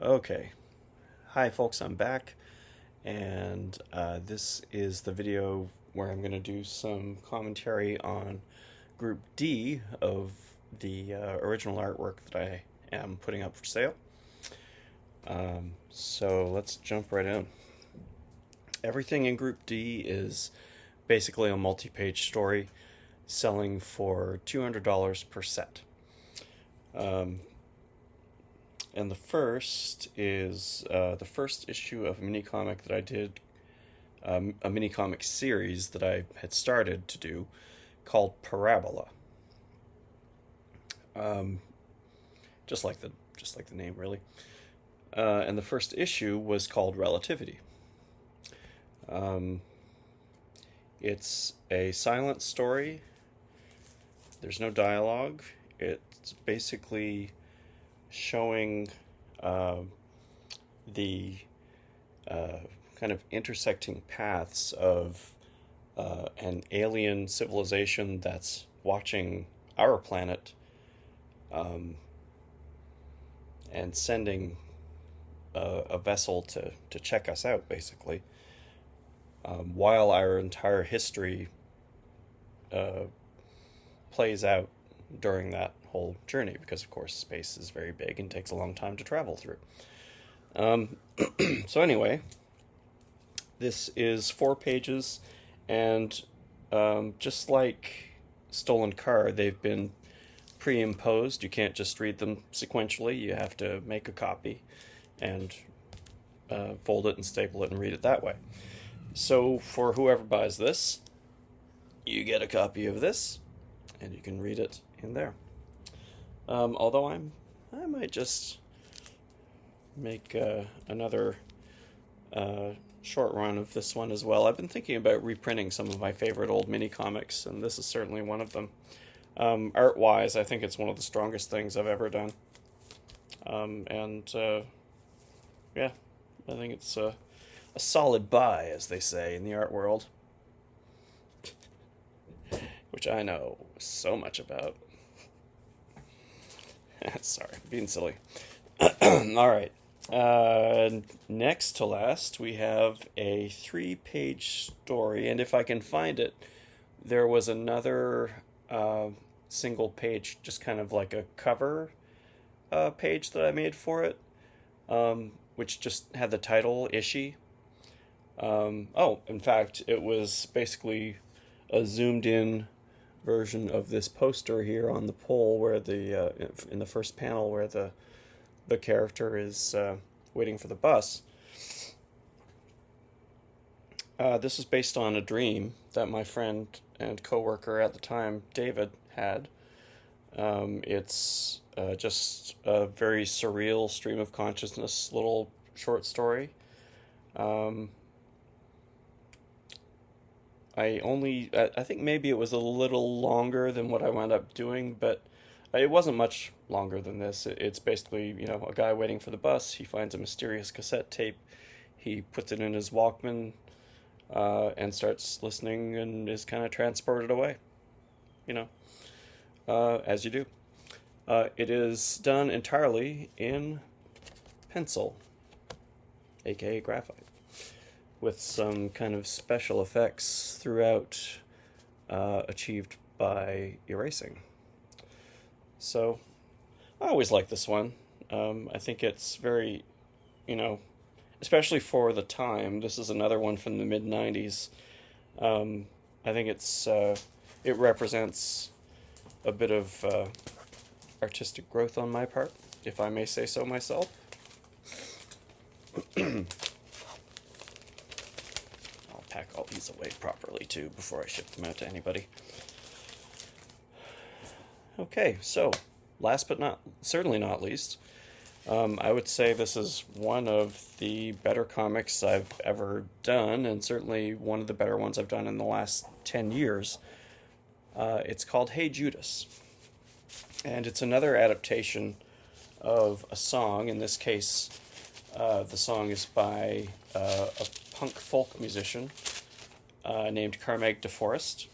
Okay, hi folks, I'm back, and this is the video where I'm going to do some commentary on Group D of the original artwork that I am putting up for sale. So let's jump right in. Everything in Group D is basically a multi-page story selling for $200 per set. And the first is the first issue of a mini comic that I did, a mini comic series that I had started to do called Parabola. Um, just like the name, really. And the first issue was called Relativity. Um, it's a silent story. There's no dialogue. It's basically showing the kind of intersecting paths of an alien civilization that's watching our planet and sending a vessel to check us out, basically, while our entire history plays out during that whole journey, because of course space is very big and takes a long time to travel through. So anyway, this is 4 pages, and just like Stolen Car, they've been pre-imposed. You can't just read them sequentially. You have to make a copy and fold it and staple it and read it that way. So for whoever buys this, you get a copy of this, and you can read it in there. Although I might just make another short run of this one as well. I've been thinking about reprinting some of my favorite old mini comics, and this is certainly one of them. Art-wise, I think it's one of the strongest things I've ever done. Yeah, I think it's a solid buy, as they say in the art world, which I know so much about. Sorry, being silly. All right. Next to last, we have a 3-page story, and if I can find it, there was another single page, just kind of like a cover page that I made for it, which just had the title Ishy. In fact, it was basically a zoomed in version of this poster here on the pole, where the in the first panel, where the character is waiting for the bus. This is based on a dream that my friend and coworker at the time, David, had. It's just a very surreal stream of consciousness little short story. I think maybe it was a little longer than what I wound up doing, but it wasn't much longer than this. It's basically, a guy waiting for the bus. He finds a mysterious cassette tape. He puts it in his Walkman and starts listening and is kind of transported away, as you do. It is done entirely in pencil, aka graphite, with some kind of special effects throughout, achieved by erasing. So, I always like this one. I think it's very, especially for the time. This is another one from the mid-90s. I think it represents a bit of artistic growth on my part, if I may say so myself. Pack all these away properly too before I ship them out to anybody. Okay, so last but certainly not least, I would say this is one of the better comics I've ever done, and certainly one of the better ones I've done in the last 10 years. It's called Hey Judas, and it's another adaptation of a song. In this case, the song is by a punk folk musician named Carmeg DeForest.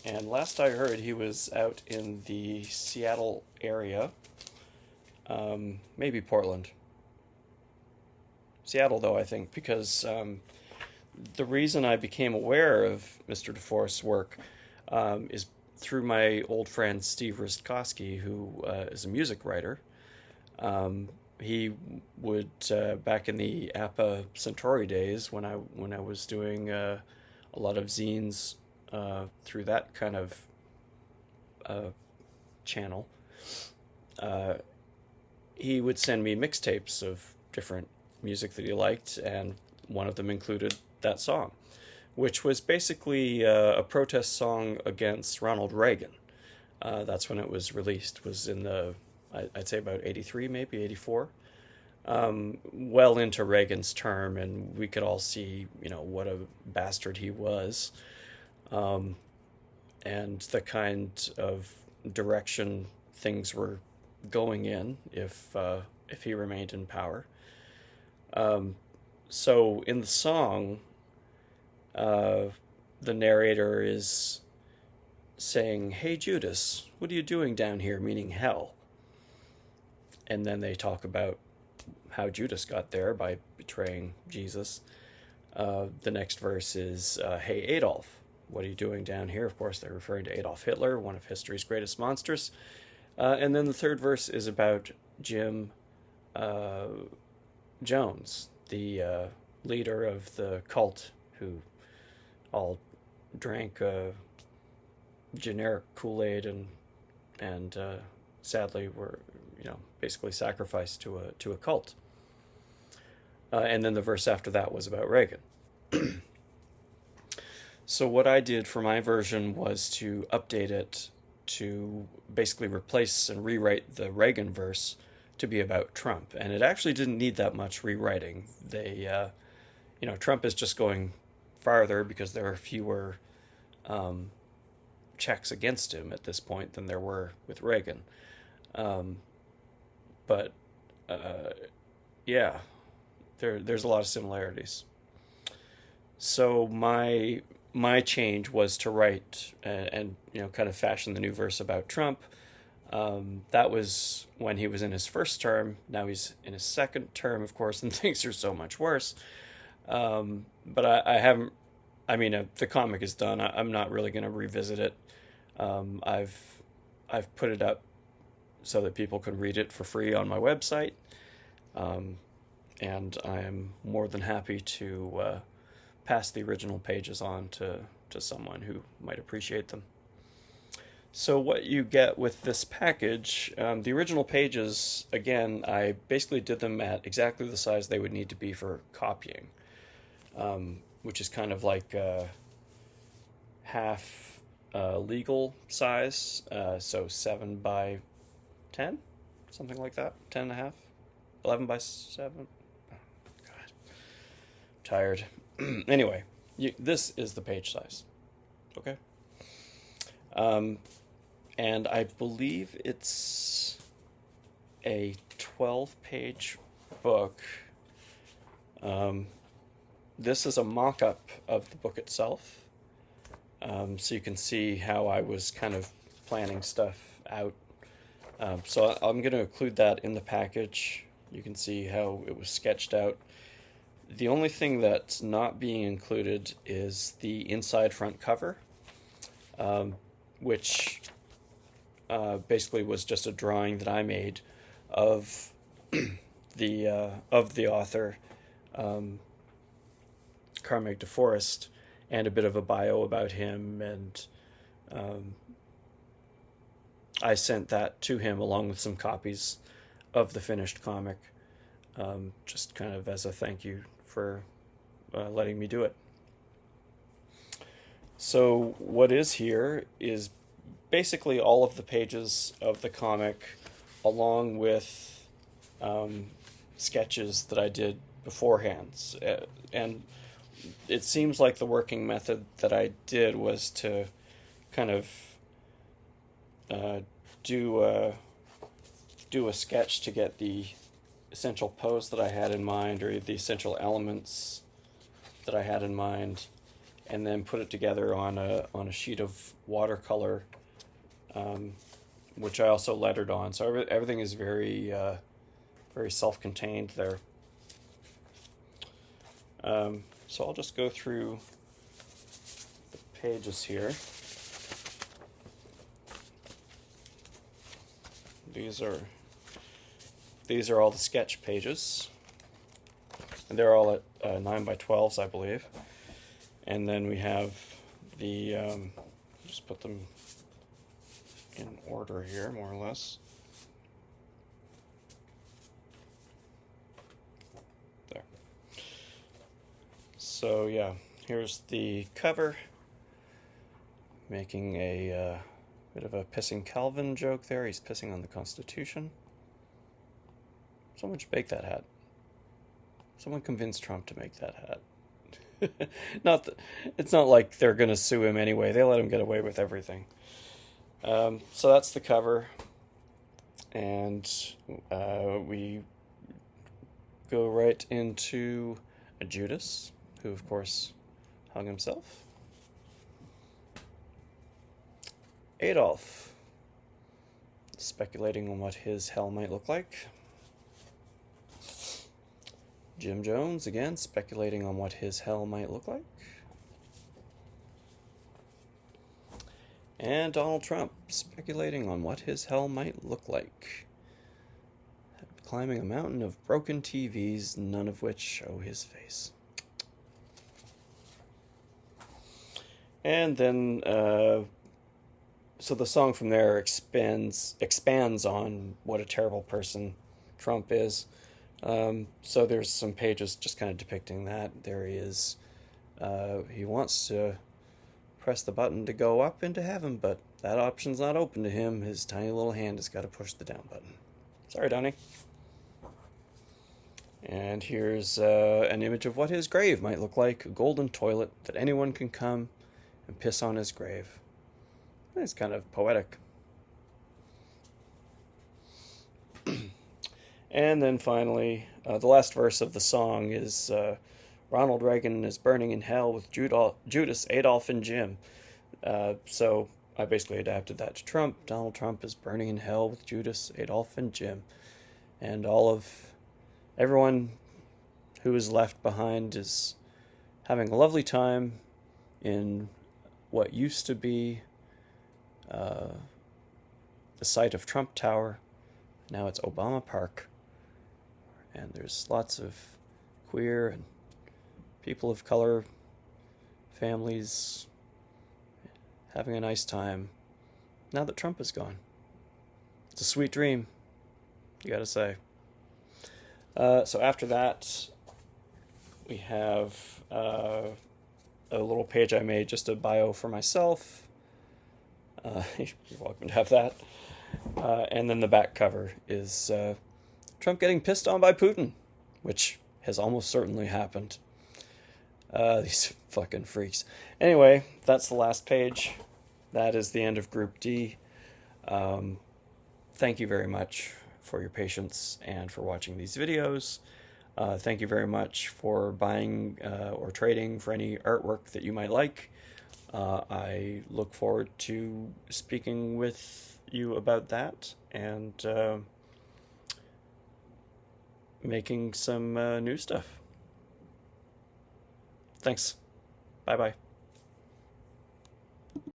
And last I heard, he was out in the Seattle area Maybe Portland. Seattle, though, I think, because the reason I became aware of Mr. DeForest's work is through my old friend Steve Rustkowski, who is a music writer. He would back in the Appa Centauri days when I was doing a lot of zines through that kind of uh, channel. Uh, he would send me mixtapes of different music that he liked, and one of them included that song, which was basically a protest song against Ronald Reagan. That's when it was released. Was in the I'd say about 83, maybe 84. Well into Reagan's term, and we could all see, what a bastard he was, and the kind of direction things were going in if he remained in power. So in the song, the narrator is saying, "Hey Judas, what are you doing down here?" Meaning hell. And then they talk about how Judas got there by betraying Jesus. The next verse is, "Hey Adolf, what are you doing down here?" Of course, they're referring to Adolf Hitler, one of history's greatest monsters. And then the third verse is about Jim Jones, the leader of the cult who all drank generic Kool-Aid and sadly were basically sacrificed to a cult. And then the verse after that was about Reagan. So what I did for my version was to update it to basically replace and rewrite the Reagan verse to be about Trump. And it actually didn't need that much rewriting. Trump is just going farther because there are fewer checks against him at this point than there were with Reagan. But yeah, there's a lot of similarities. So my change was to write and kind of fashion the new verse about Trump. That was when he was in his first term. Now he's in his second term, of course, and things are so much worse. But I haven't. I mean, the comic is done. I'm not really going to revisit it. I've put it up so that people can read it for free on my website, and I am more than happy to pass the original pages on to someone who might appreciate them. So what you get with this package, the original pages, again, I basically did them at exactly the size they would need to be for copying, which is kind of like half legal size, so 7 by 10, something like that, 10 and a half, 11 by 7. Oh, God, I'm tired. Anyway, this is the page size, okay? And I believe it's a 12-page book. This is a mock-up of the book itself, so you can see how I was kind of planning stuff out. So I'm going to include that in the package. You can see how it was sketched out. The only thing that's not being included is the inside front cover, which basically was just a drawing that I made of the author, Carmig DeForest, and a bit of a bio about him, and I sent that to him along with some copies of the finished comic, just kind of as a thank you for letting me do it. So what is here is basically all of the pages of the comic, along with sketches that I did beforehand. And it seems like the working method that I did was to kind of do a sketch to get the essential pose that I had in mind, or the essential elements that I had in mind, and then put it together on a sheet of watercolor which I also lettered on. So everything is very, very self-contained there. So I'll just go through the pages here. These are all the sketch pages, and they're all at 9 by 12s, I believe. And then we have the just put them in order here, more or less. There. So yeah, here's the cover, making a bit of a pissing Calvin joke there. He's pissing on the Constitution. Someone should make that hat. Someone convince Trump to make that hat. It's not like they're going to sue him anyway. They let him get away with everything. So that's the cover. And we go right into a Judas, who, of course, hung himself. Adolf, speculating on what his hell might look like. Jim Jones, again, speculating on what his hell might look like. And Donald Trump, speculating on what his hell might look like. Climbing a mountain of broken TVs, none of which show his face. And then, so the song from there expands on what a terrible person Trump is. So there's some pages just kind of depicting that. There he is. He wants to press the button to go up into heaven, but that option's not open to him. His tiny little hand has got to push the down button. Sorry, Donnie. And here's an image of what his grave might look like. A golden toilet that anyone can come and piss on his grave. It's kind of poetic. And then finally, the last verse of the song is Ronald Reagan is burning in hell with Judas, Adolf, and Jim. So I basically adapted that to Trump. Donald Trump is burning in hell with Judas, Adolf, and Jim. And everyone who is left behind is having a lovely time in what used to be the site of Trump Tower. Now it's Obama Park. And there's lots of queer and people of color families having a nice time now that Trump is gone. It's a sweet dream, you gotta say. So after that, we have a little page I made, just a bio for myself. You're welcome to have that. And then the back cover is Trump getting pissed on by Putin, which has almost certainly happened. These fucking freaks. Anyway, that's the last page. That is the end of Group D. Thank you very much for your patience and for watching these videos. Thank you very much for buying or trading for any artwork that you might like. I look forward to speaking with you about that and making some new stuff. Thanks. Bye-bye.